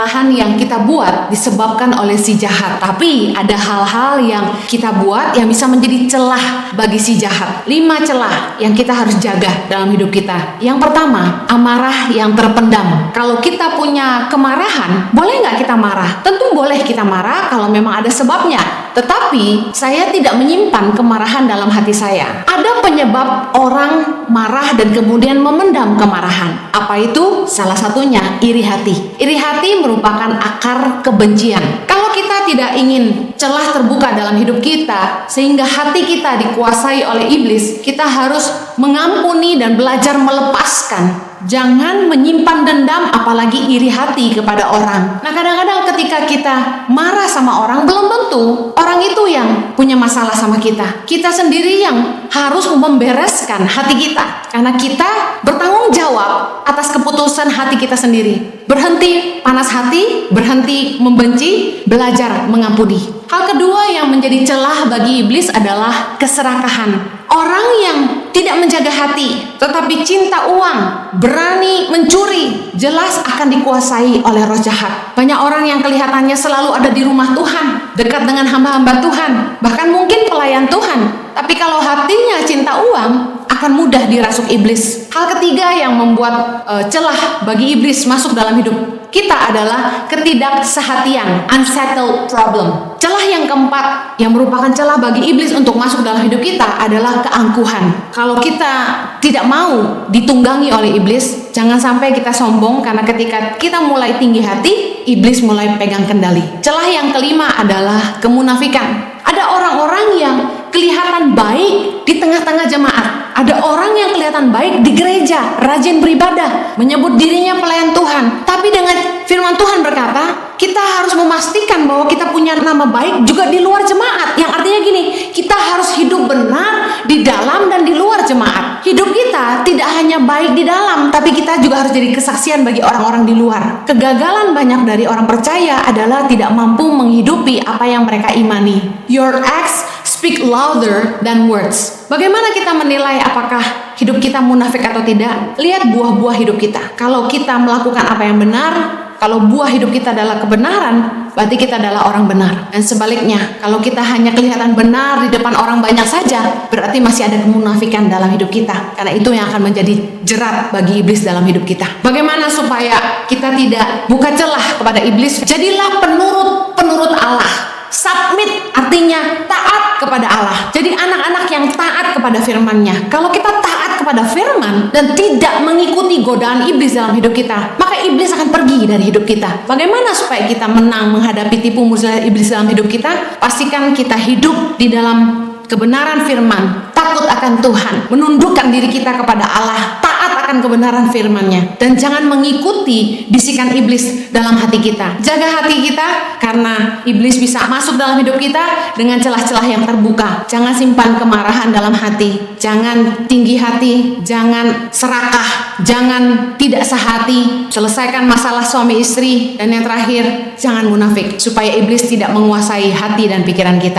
kesalahan yang kita buat disebabkan oleh si jahat. Tapi ada hal-hal yang kita buat yang bisa menjadi celah bagi si jahat. 5 celah yang kita harus jaga dalam hidup kita. Yang pertama, amarah yang terpendam. Kalau kita punya kemarahan, boleh nggak kita marah? Tentu boleh kita marah kalau memang ada sebabnya. Tetapi saya tidak menyimpan kemarahan dalam hati saya. Ada penyebab orang marah dan kemudian memendam kemarahan. Apa itu? Salah satunya iri hati. Iri hati merupakan akar kebencian. Kalau kita tidak ingin celah terbuka dalam hidup kita sehingga hati kita dikuasai oleh iblis, kita harus mengampuni dan belajar melepaskan. Jangan menyimpan dendam, apalagi iri hati kepada orang. Nah, kadang-kadang ketika kita marah sama orang, belum tentu orang itu yang punya masalah sama kita. Kita sendiri yang harus membereskan hati kita, karena kita bertanggung jawab atas keputusan hati kita sendiri. Berhenti panas hati, berhenti membenci, belajar mengampuni. Hal kedua yang menjadi celah bagi iblis adalah keserakahan. Orang yang tidak menjaga hati, tetapi cinta uang, berani mencuri, jelas akan dikuasai oleh roh jahat. Banyak orang yang kelihatannya selalu ada di rumah Tuhan, dekat dengan hamba-hamba Tuhan, bahkan mungkin pelayan Tuhan. Tapi kalau hatinya cinta uang, akan mudah dirasuk iblis. Hal ketiga yang membuat celah bagi iblis masuk dalam hidup kita adalah ketidaksehatian, unsettled problem. Celah yang keempat yang merupakan celah bagi iblis untuk masuk dalam hidup kita adalah keangkuhan. Kalau kita tidak mau ditunggangi oleh iblis, jangan sampai kita sombong, karena ketika kita mulai tinggi hati, iblis mulai pegang kendali. Celah yang kelima adalah kemunafikan. Ada orang-orang yang kelihatan baik di tengah-tengah jemaat. Ada orang yang kelihatan baik di gereja, rajin beribadah, menyebut dirinya pelayan Tuhan. Tapi dengan firman Tuhan berkata, kita harus memastikan bahwa kita punya nama baik juga di luar jemaat. Yang artinya gini, kita harus hidup benar di dalam dan di luar jemaat. Hidup kita tidak hanya baik di dalam, tapi kita juga harus jadi kesaksian bagi orang-orang di luar. Kegagalan banyak dari orang percaya adalah tidak mampu menghidupi apa yang mereka imani. Your acts speak louder than words. Bagaimana kita menilai apakah hidup kita munafik atau tidak? Lihat buah-buah hidup kita. Kalau kita melakukan apa yang benar, kalau buah hidup kita adalah kebenaran, berarti kita adalah orang benar. Dan sebaliknya, kalau kita hanya kelihatan benar di depan orang banyak saja, berarti masih ada kemunafikan dalam hidup kita. Karena itu yang akan menjadi jerat bagi iblis dalam hidup kita. Bagaimana supaya kita tidak buka celah kepada iblis? Jadilah penurut Allah. Submit artinya taat kepada Allah. Jadi anak-anak yang taat kepada firman-Nya. Kalau kita taat kepada firman dan tidak mengikuti godaan iblis dalam hidup kita, maka iblis akan pergi dari hidup kita. Bagaimana supaya kita menang menghadapi tipu muslihat iblis dalam hidup kita? Pastikan kita hidup di dalam kebenaran firman, takut akan Tuhan, menundukkan diri kita kepada Allah, taat akan kebenaran firman-Nya, dan jangan mengikuti bisikan iblis dalam hati kita. Jaga hati kita, karena iblis bisa masuk dalam hidup kita dengan celah-celah yang terbuka. Jangan simpan kemarahan dalam hati, jangan tinggi hati, jangan serakah, jangan tidak sehati. Selesaikan masalah suami istri, dan yang terakhir, jangan munafik, supaya iblis tidak menguasai hati dan pikiran kita.